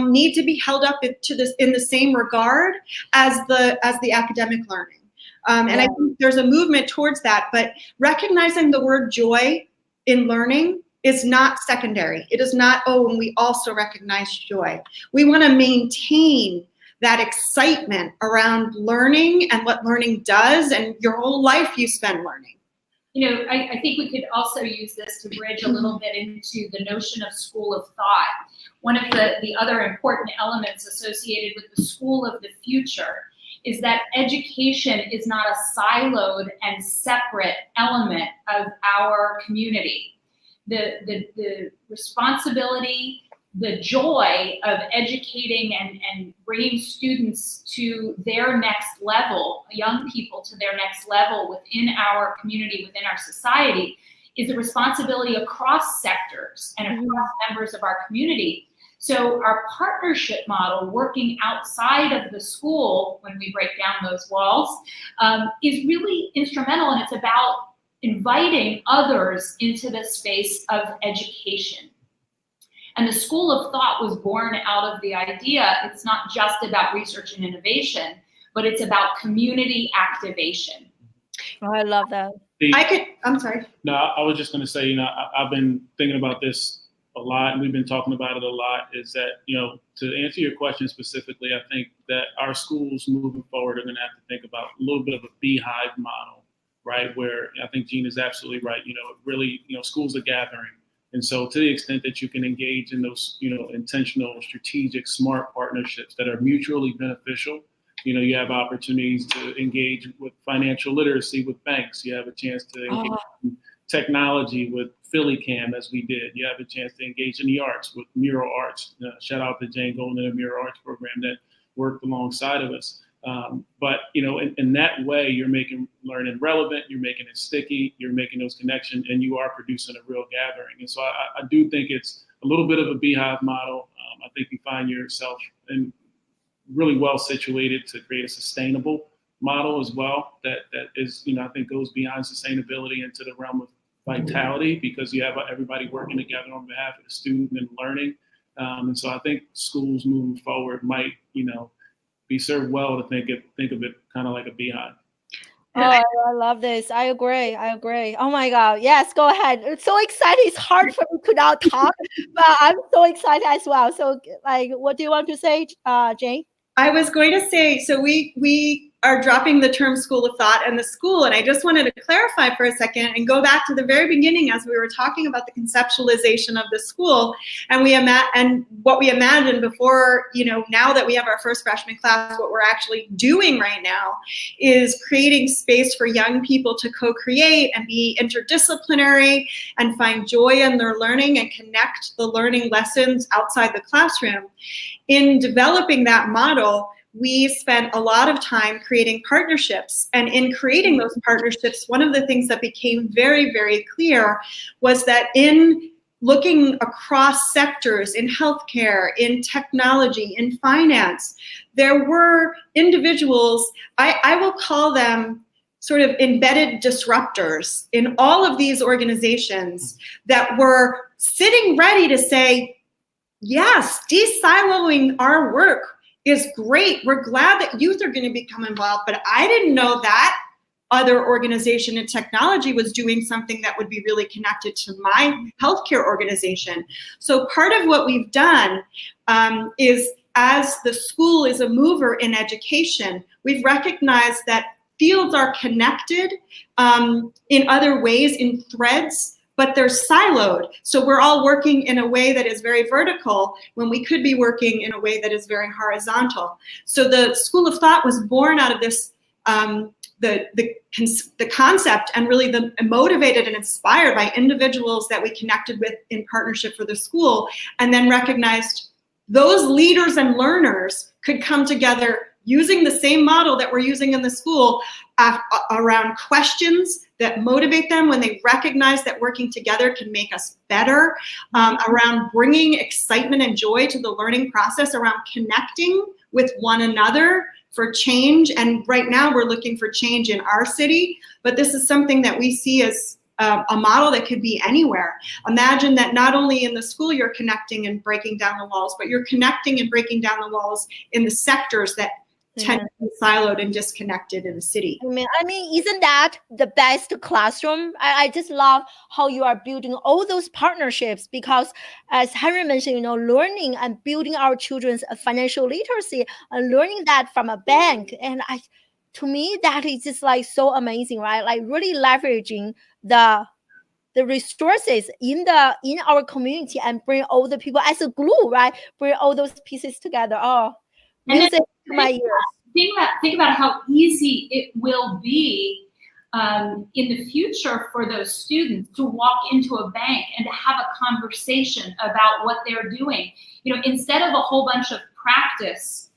need to be held up in the same regard as the academic learning. And I think there's a movement towards that, but recognizing the word joy in learning is not secondary. It is not, oh, and we also recognize joy. We want to maintain that excitement around learning and what learning does, and your whole life you spend learning. You know, I think we could also use this to bridge a little bit into the notion of school of thought. One of the other important elements associated with the school of the future is that education is not a siloed and separate element of our community. The responsibility, the joy of educating and bringing students to their next level, young people to their next level within our community, within our society, is a responsibility across sectors and across members of our community. So our partnership model, working outside of the school when we break down those walls, is really instrumental, and it's about inviting others into the space of education. And the School of Thought was born out of the idea it's not just about research and innovation, but it's about community activation. Oh, I love that. I'm sorry. No, I was just going to say, I've been thinking about this a lot, and we've been talking about it a lot, is that, to answer your question specifically, I think that our schools moving forward are going to have to think about a little bit of a beehive model, right? Where I think Jean is absolutely right. Really, schools are gathering. And so to the extent that you can engage in those, intentional, strategic, smart partnerships that are mutually beneficial, you have opportunities to engage with financial literacy with banks. You have a chance to engage in technology with PhillyCam, as we did. You have a chance to engage in the arts with Mural Arts. Shout out to Jane Golden and the Mural Arts program that worked alongside of us. But in that way, you're making learning relevant, you're making it sticky, you're making those connections, and you are producing a real gathering. And so I do think it's a little bit of a beehive model. I think you find yourself in really well situated to create a sustainable model as well that is, I think goes beyond sustainability into the realm of vitality, because you have everybody working together on behalf of the student and learning. And so I think schools moving forward might, be served well to think of it kind of like a beehive. Oh, I love this. I agree. Oh my God. Yes, go ahead. It's so exciting. It's hard for me to now talk, but I'm so excited as well. So what do you want to say, Jane? I was going to say, so we are dropping the term School of Thought and the school, and I just wanted to clarify for a second and go back to the very beginning as we were talking about the conceptualization of the school, and what we imagined before, now that we have our first freshman class, what we're actually doing right now is creating space for young people to co-create and be interdisciplinary and find joy in their learning and connect the learning lessons outside the classroom. In developing that model, we spent a lot of time creating partnerships. And in creating those partnerships, one of the things that became very, very clear was that in looking across sectors, in healthcare, in technology, in finance, there were individuals, I will call them sort of embedded disruptors in all of these organizations that were sitting ready to say, yes, de-siloing our work is great. We're glad that youth are going to become involved, but I didn't know that other organization in technology was doing something that would be really connected to my healthcare organization. So part of what we've done is, as the school is a mover in education, we've recognized that fields are connected in other ways, in threads, but they're siloed. So we're all working in a way that is very vertical when we could be working in a way that is very horizontal. So the School of Thought was born out of this, the concept, and really motivated and inspired by individuals that we connected with in partnership for the school, and then recognized those leaders and learners could come together using the same model that we're using in the school around questions that motivate them when they recognize that working together can make us better, around bringing excitement and joy to the learning process, around connecting with one another for change. And right now we're looking for change in our city, but this is something that we see as a model that could be anywhere. Imagine that not only in the school you're connecting and breaking down the walls, but you're connecting and breaking down the walls in the sectors that tend to be siloed and disconnected in the city. I mean, isn't that the best classroom? I just love how you are building all those partnerships because, as Henry mentioned, learning and building our children's financial literacy and learning that from a bank. And to me, that is just like so amazing, right? Like really leveraging the resources in our community and bring all the people as a glue, right? Bring all those pieces together. Oh, music to my ears. Think about how easy it will be in the future for those students to walk into a bank and to have a conversation about what they're doing. Instead of a whole bunch of practice,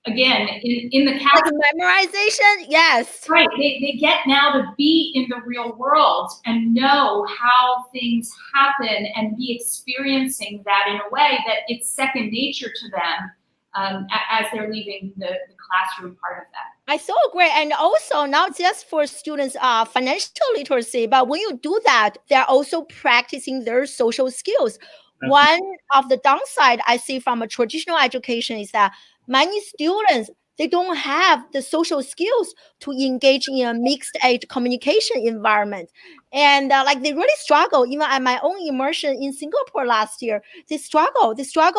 again, in the like memorization, yes. Right. They get now to be in the real world and know how things happen and be experiencing that in a way that it's second nature to them as they're leaving the classroom part of that. I so agree. And also not just for students financial literacy, but when you do that, they're also practicing their social skills. One of the downside I see from a traditional education is that many students, they don't have the social skills to engage in a mixed age communication environment. And they really struggle. Even at my own immersion in Singapore last year, they struggle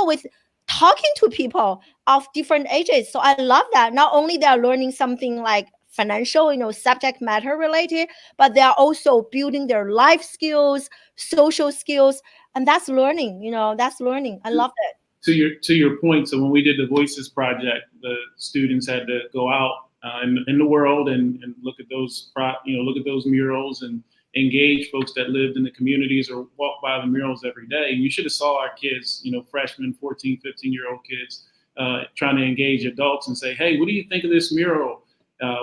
with talking to people of different ages. So I love that. Not only they're learning something like financial, subject matter related, but they are also building their life skills, social skills, and that's learning. That's learning. I love that. To your point, so when we did the Voices project, the students had to go out in the world and look at those murals and engage folks that lived in the communities or walk by the murals every day. And you should have saw our kids, freshmen, 14, 15-year-old kids trying to engage adults and say, hey, what do you think of this mural?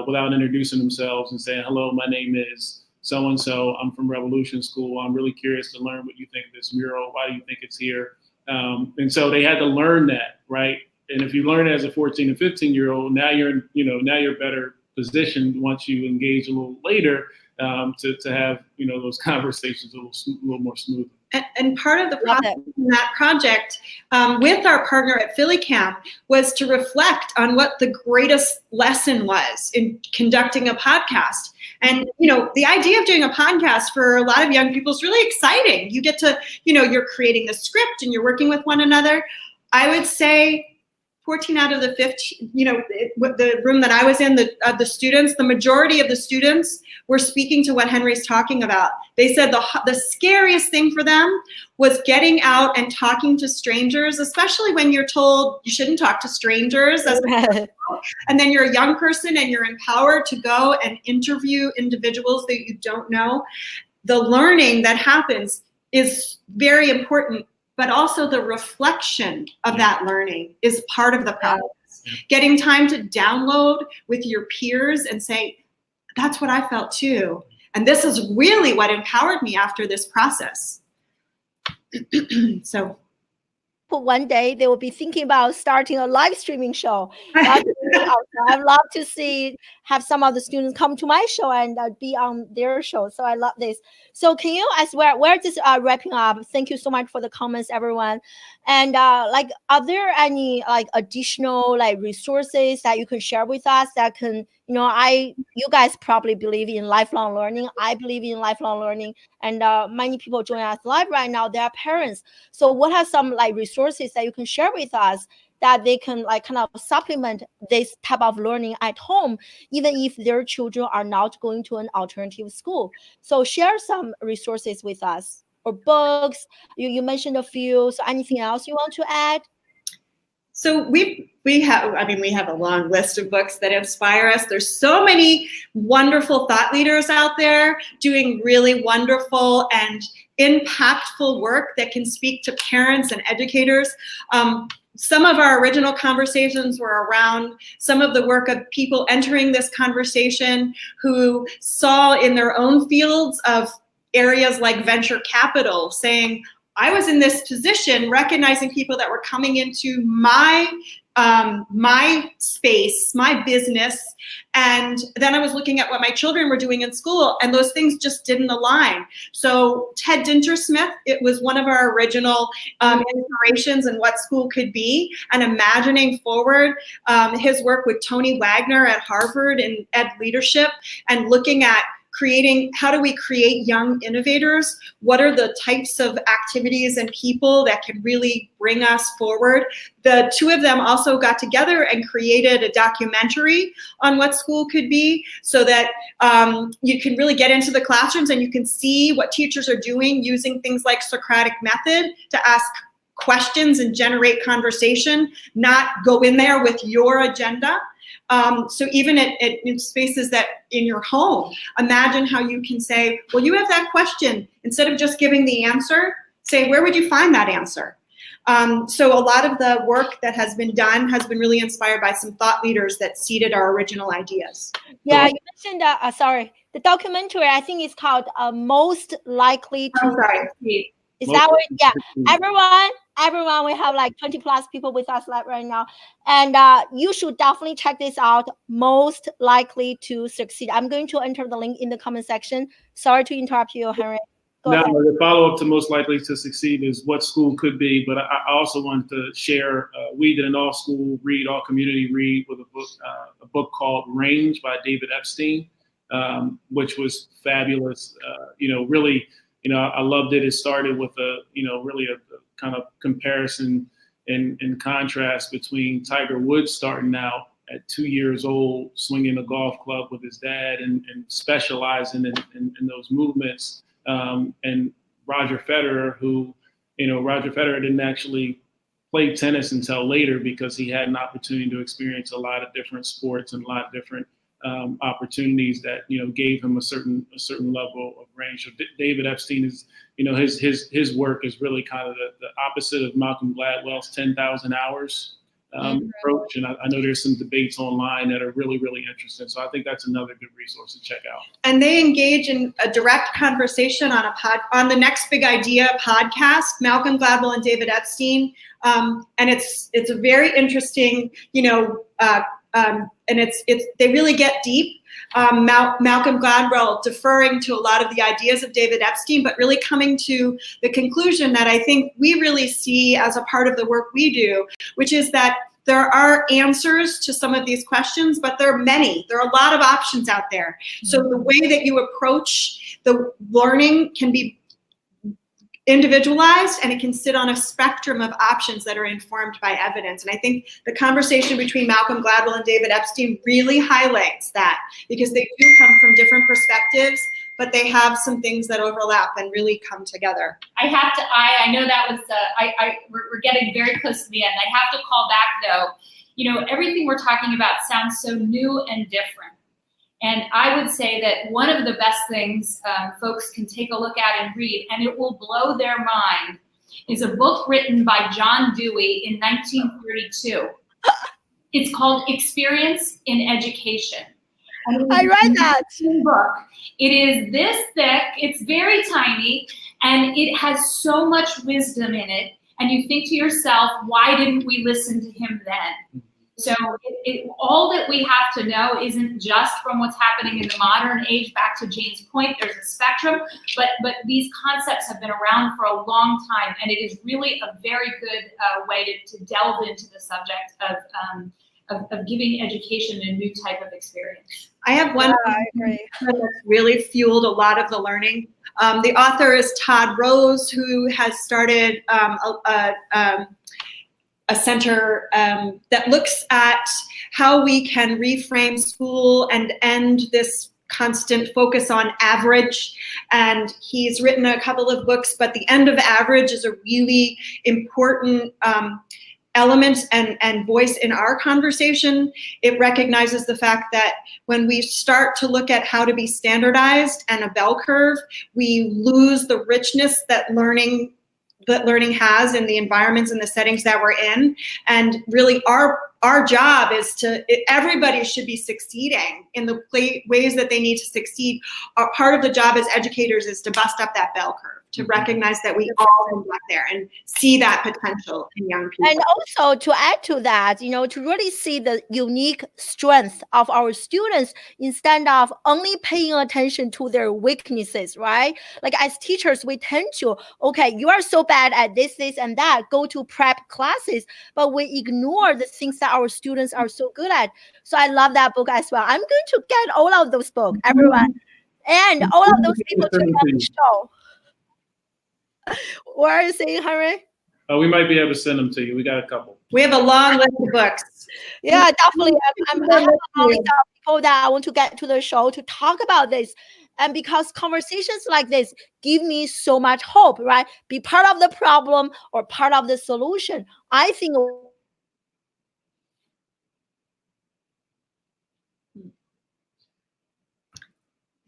Without introducing themselves and saying, hello, my name is so-and-so. I'm from Revolution School. I'm really curious to learn what you think of this mural. Why do you think it's here? And so they had to learn that, right? And if you learn it as a 14 and 15-year-old, now you're better positioned once you engage a little later to have those conversations a little more smooth. And part of the process in that project with our partner at PhillyCamp was to reflect on what the greatest lesson was in conducting a podcast. And, the idea of doing a podcast for a lot of young people is really exciting. You get to, you're creating the script and you're working with one another. I would say 14 out of the 15, the room that I was in, the students, the majority of the students were speaking to what Henry's talking about. They said the scariest thing for them was getting out and talking to strangers, especially when you're told you shouldn't talk to strangers. And then you're a young person and you're empowered to go and interview individuals that you don't know. The learning that happens is very important, but also the reflection of that learning is part of the process. Getting time to download with your peers and say, that's what I felt too. And this is really what empowered me after this process. So one day they will be thinking about starting a live streaming show. I'd love to have some of the students come to my show and be on their show. So I love this. So can you, as we're just wrapping up, thank you so much for the comments, everyone. And are there any additional resources that you can share with us that can, you guys probably believe in lifelong learning. I believe in lifelong learning, and many people joining us live right now, they are parents. So what are some resources that you can share with us that they can kind of supplement this type of learning at home, even if their children are not going to an alternative school? So share some resources with us, or books. You mentioned a few. So anything else you want to add? So we have a long list of books that inspire us. There's so many wonderful thought leaders out there doing really wonderful and impactful work that can speak to parents and educators. Some of our original conversations were around some of the work of people entering this conversation who saw in their own fields of areas like venture capital saying, I was in this position recognizing people that were coming into my my space, my business, and then I was looking at what my children were doing in school, and those things just didn't align. So Ted Dintersmith, it was one of our original inspirations in what school could be, and imagining forward his work with Tony Wagner at Harvard in Ed Leadership, and looking at how do we create young innovators? What are the types of activities and people that can really bring us forward? The two of them also got together and created a documentary on what school could be, so that you can really get into the classrooms and you can see what teachers are doing using things like Socratic method to ask questions and generate conversation, not go in there with your agenda. So even in spaces that in your home, imagine how you can say, well, you have that question. Instead of just giving the answer, say, where would you find that answer? So a lot of the work that has been done has been really inspired by some thought leaders that seeded our original ideas. Yeah, you mentioned the documentary, I think it's called Most Likely to. I'm sorry. Is that what? Yeah, everyone, we have like 20 plus people with us right now. And you should definitely check this out, Most Likely to Succeed. I'm going to enter the link in the comment section. Sorry to interrupt you, Henry. Go ahead. The follow-up to Most Likely to Succeed is what school could be, but I also want to share, we did an all-school read, all-community read with a book called Range by David Epstein, which was fabulous. Really, I loved it. It started with really a kind of comparison and contrast between Tiger Woods starting out at 2 years old, swinging a golf club with his dad and specializing in those movements. And Roger Federer, who, Roger Federer didn't actually play tennis until later because he had an opportunity to experience a lot of different sports and a lot of different opportunities that gave him a certain level of range. So David Epstein is his work is really kind of the opposite of Malcolm Gladwell's 10,000 hours approach, and I know there's some debates online that are really, really interesting. So I think that's another good resource to check out. And they engage in a direct conversation on the Next Big Idea podcast, Malcolm Gladwell and David Epstein, and it's a very interesting, and they really get deep. Malcolm Gladwell deferring to a lot of the ideas of David Epstein, but really coming to the conclusion that I think we really see as a part of the work we do, which is that there are answers to some of these questions, but there are many. There are a lot of options out there. So the way that you approach the learning can be individualized, and it can sit on a spectrum of options that are informed by evidence. And I think the conversation between Malcolm Gladwell and David Epstein really highlights that, because they do come from different perspectives, but they have some things that overlap and really come together. I know that was, we're getting very close to the end. I have to call back though, everything we're talking about sounds so new and different. And I would say that one of the best things folks can take a look at and read, and it will blow their mind, is a book written by John Dewey in 1932. It's called Experience in Education. I read that book. It is this thick, it's very tiny, and it has so much wisdom in it. And you think to yourself, why didn't we listen to him then? So all that we have to know isn't just from what's happening in the modern age. Back to Jane's point, there's a spectrum, but these concepts have been around for a long time, and it is really a very good way to delve into the subject of giving education a new type of experience. I have one that's really fueled a lot of the learning. The author is Todd Rose, who has started a center that looks at how we can reframe school and end this constant focus on average. And he's written a couple of books, but the end of average is a really important element and voice in our conversation. It recognizes the fact that when we start to look at how to be standardized and a bell curve, we lose the richness that learning has in the environments and the settings that we're in. And really our job is everybody should be succeeding in the ways that they need to succeed. Part of the job as educators is to bust up that bell curve. to recognize that we all can get there and see that potential in young people. And also to add to that, you know, to really see the unique strength of our students instead of only paying attention to their weaknesses, right? Like as teachers, we tend to, okay, you are so bad at this, and that, go to prep classes, but we ignore the things that our students are so good at. So I love that book as well. I'm going to get all of those books, everyone, and all of those people to the show. What are you saying, Henry? We might be able to send them to you. We got a couple. We have a long list of books. Yeah, definitely. I have a list of people that I want to get to the show to talk about this. And because conversations like this give me so much hope, right? Be part of the problem or part of the solution. I think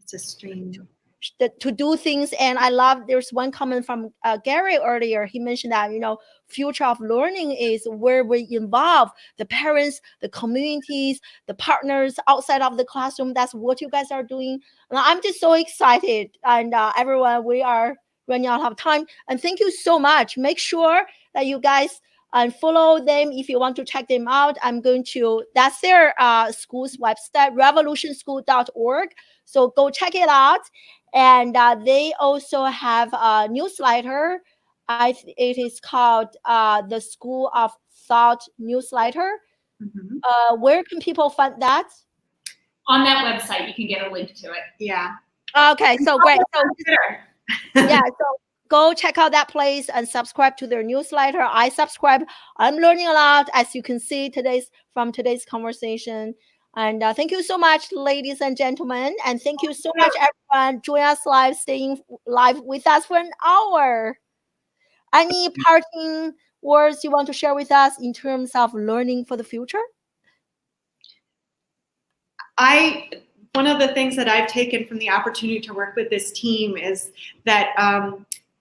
It's a stream. to do things. And I love, there's one comment from Gary earlier. He mentioned that, you know, future of learning is where we involve the parents, the communities, the partners outside of the classroom. That's what you guys are doing. And I'm just so excited. And everyone, we are running out of time. And thank you so much. Make sure that you guys follow them if you want to check them out. I'm going to, that's their school's website, revolutionschool.org. So go check it out. And they also have a newsletter. It is called the School of Thought newsletter. Mm-hmm. Where can people find that? On that website, you can get a link to it. Yeah. Okay, so great. So Sure. yeah, so go check out that place and subscribe to their newsletter. I subscribe. I'm learning a lot, as you can see from today's conversation. And thank you so much, ladies and gentlemen. And thank you so much, everyone. Join us live, staying live with us for an hour. Any parting words you want to share with us in terms of learning for the future? One of the things that I've taken from the opportunity to work with this team is that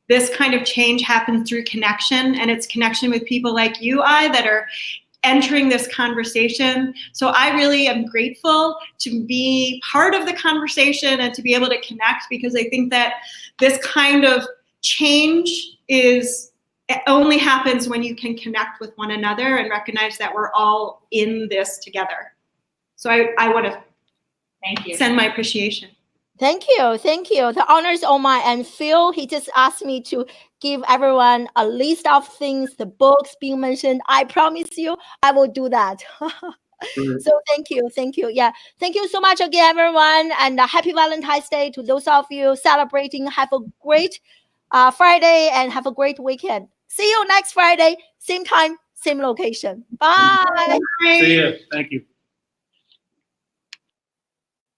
this kind of change happens through connection, and it's connection with people like you, that are entering this conversation. So I really am grateful to be part of the conversation and to be able to connect, because I think that this kind of change only happens when you can connect with one another and recognize that we're all in this together. So I want to Thank you. send my appreciation. Thank you. Thank you. The honor is all mine. And Phil, he just asked me to give everyone a list of things, the books being mentioned. I promise you, I will do that. So thank you. Thank you. Yeah. Thank you so much again, everyone. And happy Valentine's Day to those of you celebrating. Have a great Friday and have a great weekend. See you next Friday, same time, same location. Bye. See ya. Thank you.